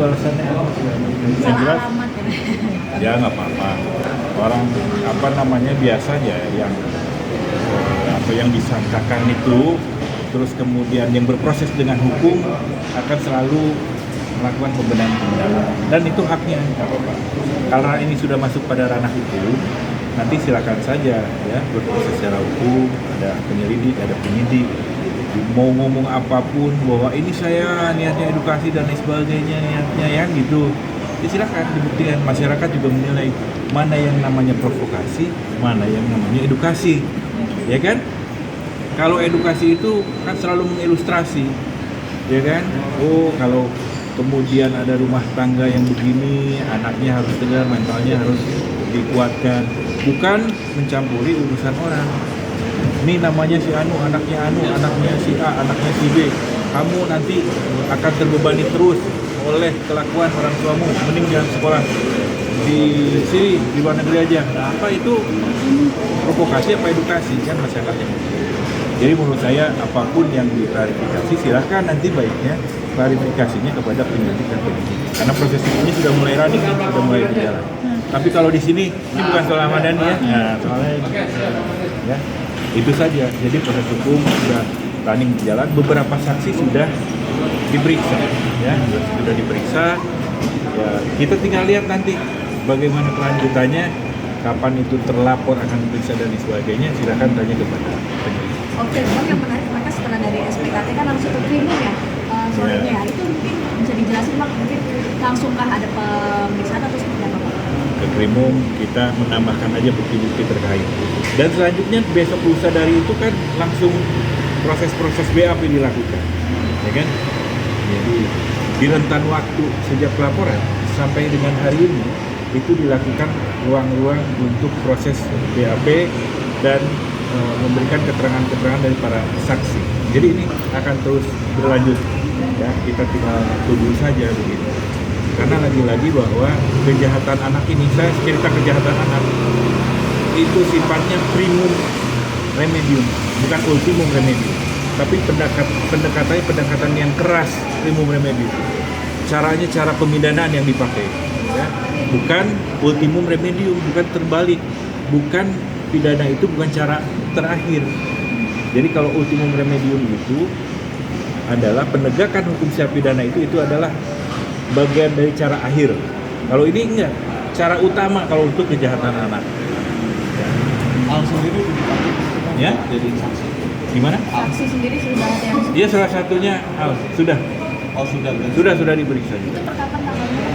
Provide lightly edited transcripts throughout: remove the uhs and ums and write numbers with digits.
alasannya apa? Yang Salah jelas, alamat ya. ya nggak apa-apa. Orang apa namanya biasa aja yang apa yang disangkakan itu, terus kemudian yang berproses dengan hukum akan selalu melakukan pembenahan, dan itu haknya, nggak apa-apa. Karena ini sudah masuk pada ranah itu, nanti silakan saja ya berproses secara hukum, ada penyelidik, ada penyidik, mau ngomong apapun bahwa ini saya niatnya edukasi dan lain sebagainya niatnya ya gitu, ya silakan dibuktikan. Masyarakat juga menilai mana yang namanya provokasi, mana yang namanya edukasi, ya kan? Kalau edukasi itu kan selalu mengilustrasi, ya kan? Oh, kalau kemudian ada rumah tangga yang begini, anaknya harus tegar, mentalnya harus dikuatkan, bukan mencampuri urusan orang. Ini namanya si Anu, anaknya si A, anaknya si B. Kamu nanti akan terbebani terus oleh kelakuan orang tuamu. Mending jangan sekolah di sini, di luar negeri aja. Nah, apa itu provokasi apa edukasi kan masyarakatnya? Jadi menurut saya apapun yang diklarifikasi silahkan nanti baiknya klarifikasinya kepada penyelidik dan penyidik. Karena proses ini sudah mulai running, sudah mulai berjalan. Tapi kalau di sini ini bukan soal Ahmad Dhani ya. Nah, soalnya ya itu saja. Jadi proses hukum sudah running berjalan. Beberapa saksi sudah diperiksa, ya sudah diperiksa. Ya kita tinggal lihat nanti bagaimana kelanjutannya. Kapan itu terlapor akan diperiksa dan sebagainya, silakan tanya kepada penyidik. Oke, Bang, yang menarik mereka setelah dari SPKT kan langsung ke klinik ya sorenya ya. Itu mungkin bisa dijelasin Bang, mungkin langsungkah ada pemeriksaan atau seperti apa Bang? Ke Krimum kita menambahkan aja bukti-bukti terkait. Dan selanjutnya besok lusa dari itu kan langsung proses-proses BAP dilakukan, ya kan? Jadi di rentan waktu sejak pelaporan sampai dengan hari ini itu dilakukan ruang-ruang untuk proses BAP dan memberikan keterangan-keterangan dari para saksi. Jadi ini akan terus berlanjut, ya kita tinggal tunggu saja begitu. Karena lagi-lagi bahwa kejahatan anak ini, saya cerita kejahatan anak itu sifatnya primum remedium, bukan ultimum remedium, tapi pendekatan yang keras primum remedium. Caranya cara pemindanaan yang dipakai, ya. Bukan ultimum remedium, bukan terbalik, bukan pidana itu bukan cara terakhir. Jadi kalau ultimum remedium itu adalah penegakan hukum secara pidana itu adalah bagian dari cara akhir. Kalau ini enggak, cara utama kalau untuk kejahatan anak. Al sendiri dipanggil Ya? jadi saksi. Gimana? Saksi sendiri sudah ada yang Dia salah satunya sudah Oh sudah. sudah diperiksa. itu perkapan tanggalnya?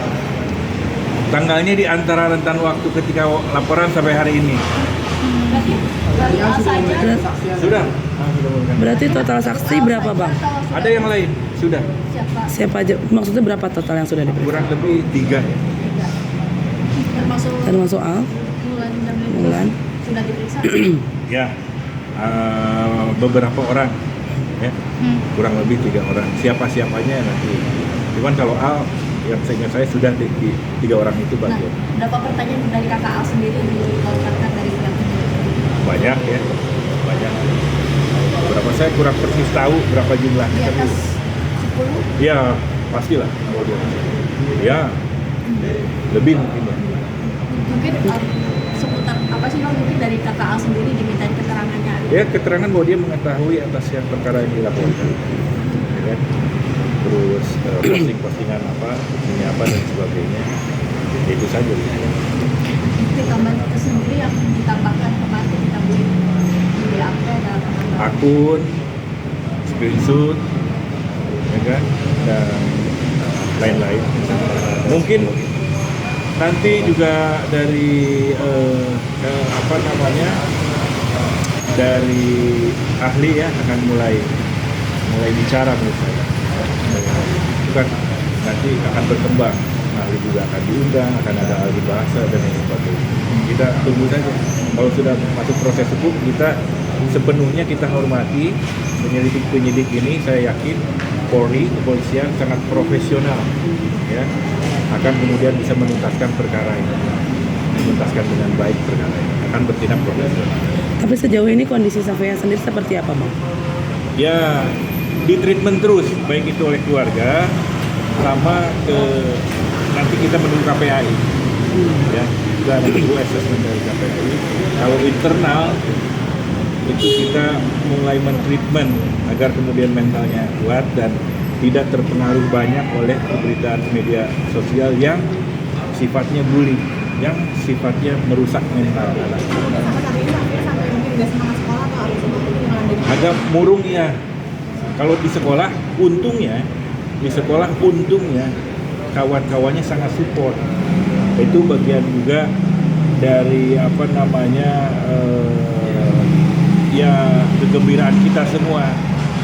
Tanggalnya di antara rentan waktu ketika laporan sampai hari ini. Berarti dari A saja Sudah. Berarti total saksi berapa Bang? Ada yang lain? Sudah. siapa? Siapa aja? Maksudnya berapa total yang sudah diperiksa? Kurang lebih 3 ya. Termasuk Termasuk Al, Mulan dan Mulan. sudah diperiksa? Ya. Beberapa orang ya. Kurang lebih 3 orang. Siapa-siapanya nanti. Cuman kalau Al yang seingat saya sudah di 3 orang itu Nah, bagian. berapa pertanyaan dari kakak Al sendiri dilontarkan dari pihak penyidik? Banyak ya. Banyak. Berapa saya kurang persis tahu berapa Di jumlahnya. atas 10? Ya, pastilah. Ya. Lebih mungkin ya. Mungkin seputar apa sih Bang, mungkin dari kakak Al sendiri dimintain keterangannya? Ya, keterangan bahwa dia mengetahui atas yang perkara yang dilaporkan. Ya kan? Terus posting-postingan apa, ini apa dan sebagainya. Ya, itu saja. Mungkin tambahan itu sendiri yang ditambahkan kemarin kita beli di BAP dan Akun, screenshot, ya kan? Dan lain-lain. Mungkin nanti juga dari apa namanya, dari ahli ya akan mulai bicara menurut saya. Itu kan nanti akan berkembang, ahli juga akan diundang, akan ada ahli bahasa dan lain sebagainya. Kita tunggu saja. Kalau sudah masuk proses hukum, kita sepenuhnya kita hormati penyidik ini. Saya yakin Polri, kepolisian sangat profesional, ya, akan kemudian bisa menuntaskan perkara ini, menuntaskan dengan baik perkara ini, akan bertindak profesional. Tapi sejauh ini kondisi Safia sendiri seperti apa Bang? Ya, di treatment terus, baik itu oleh keluarga sama ke nanti kita menunggu KPAI. Ya, kita menunggu assessment dari KPAI. Kalau internal itu kita mulai mentreatment agar kemudian mentalnya kuat dan tidak terpengaruh banyak oleh pemberitaan media sosial yang sifatnya bullying, yang sifatnya merusak mental anak. Sampai saat ini sampai mungkin nggak semangat sekolah atau harus gimana dari Agak murung ya. Kalau di sekolah untungnya kawan-kawannya sangat support. Itu bagian juga dari ya kegembiraan kita semua.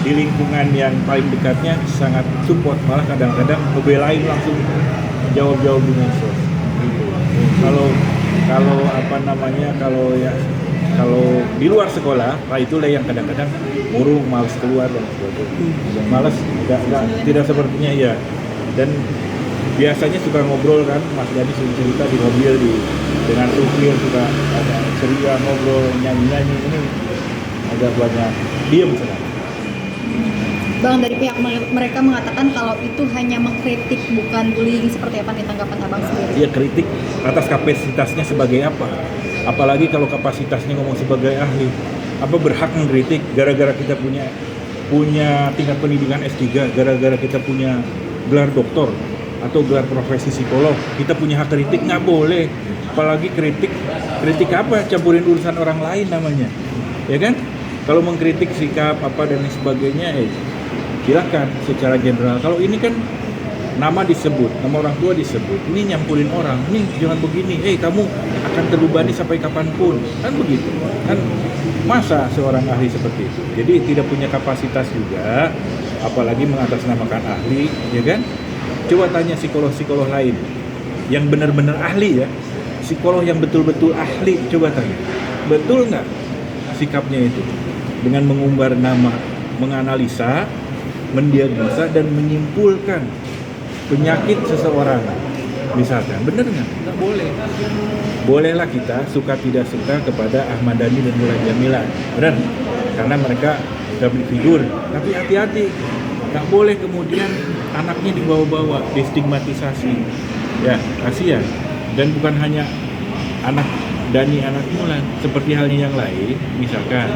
Di lingkungan yang paling dekatnya sangat support, malah kadang-kadang ngebelain langsung jawab-jawab di medsos. Gitu. Kalau di luar sekolah, itulah yang kadang-kadang murung, malas keluar dan sebagainya. Yang malas tidak sepertinya ya. Dan biasanya suka ngobrol kan, Mas Dani sering cerita di mobil dengan supir suka ada ceria ngobrol, nyanyi-nyanyi, ini agak banyak diem sekarang. Bang, dari pihak mereka mengatakan kalau itu hanya mengkritik bukan bullying, seperti apa nih tanggapan Abang sendiri? Dia kritik atas kapasitasnya sebagai apa? Apalagi kalau kapasitasnya ngomong sebagai ahli. Apa berhak mengkritik gara-gara kita punya tingkat pendidikan S3, gara-gara kita punya gelar doktor atau gelar profesi psikolog, kita punya hak kritik? Nggak boleh. Apalagi kritik apa? Campurin urusan orang lain namanya. Ya kan? Kalau mengkritik sikap apa dan sebagainya, silakan secara general. Kalau ini kan nama disebut, nama orang tua disebut, ini nyampurin orang, nih jangan begini, kamu akan terbebani sampai kapanpun, kan begitu, kan masa seorang ahli seperti itu. Jadi tidak punya kapasitas juga, apalagi mengatasnamakan ahli, ya kan? Coba tanya psikolog-psikolog lain yang benar-benar ahli ya, psikolog yang betul-betul ahli, coba tanya, betul nggak sikapnya itu dengan mengumbar nama, menganalisa, mendiagnosa dan menyimpulkan penyakit seseorang misalkan, bener nggak boleh. Bolehlah kita suka tidak suka kepada Ahmad Dhani dan Mulan Jamila, benar, karena mereka public figure, tapi hati-hati, nggak boleh kemudian anaknya dibawa-bawa, distigmatisasi, ya kasihan. Dan bukan hanya anak Dhani, anak Mulan, seperti halnya yang lain, misalkan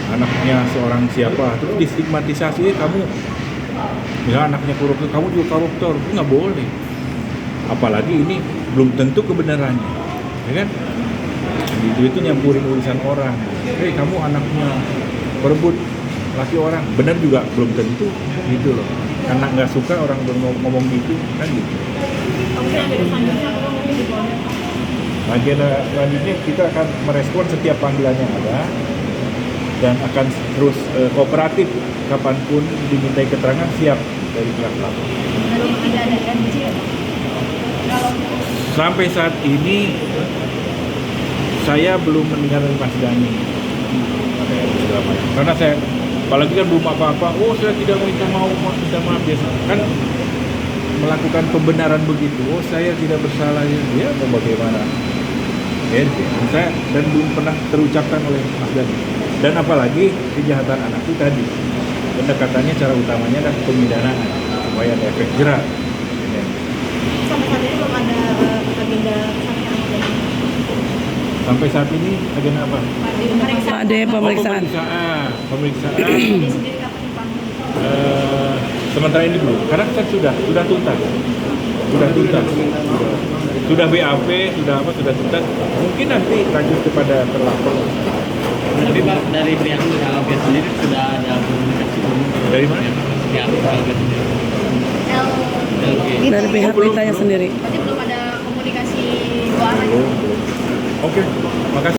anaknya seorang siapa, terus distigmatisasi, kamu misalnya anaknya koruptor, kamu juga koruptor, itu nggak boleh. Apalagi ini belum tentu kebenarannya, ya kan? Itu nyampurin urusan orang. Kamu anaknya perebut laki orang, benar juga belum tentu, gitu loh. Karena nggak suka orang ngomong gitu, kan gitu. Bagian selanjutnya kita akan merespon setiap panggilan yang ada dan akan terus kooperatif kapanpun dimintai keterangan, siap dari pihak pelapor. Sampai saat ini saya belum mendengar dari Mas Dhani karena saya apalagi kan belum apa-apa. Saya tidak minta maaf biasa kan melakukan pembenaran begitu. Saya tidak bersalah ya mau bagaimana? Saya dan belum pernah terucapkan oleh Mas Dhani. Dan apalagi kejahatan anak itu tadi pendekatannya cara utamanya adalah pemidanaan supaya ada efek jerak. Sampai saat ini belum ada agenda Sampai saat ini agenda apa? Ada pemeriksaan. Pemeriksaan. Sementara ini belum, karena kan sudah tuntas. Sudah BAP, sudah tuntas. Mungkin nanti lanjut kepada terlapor. Tapi Pak, dari pihak KLB sendiri sudah ada komunikasi dari mana? Pihak KLB sendiri. Dari pihak belum. Mitanya sendiri. Berarti belum ada komunikasi dua arah. Belum. Oke, makasih.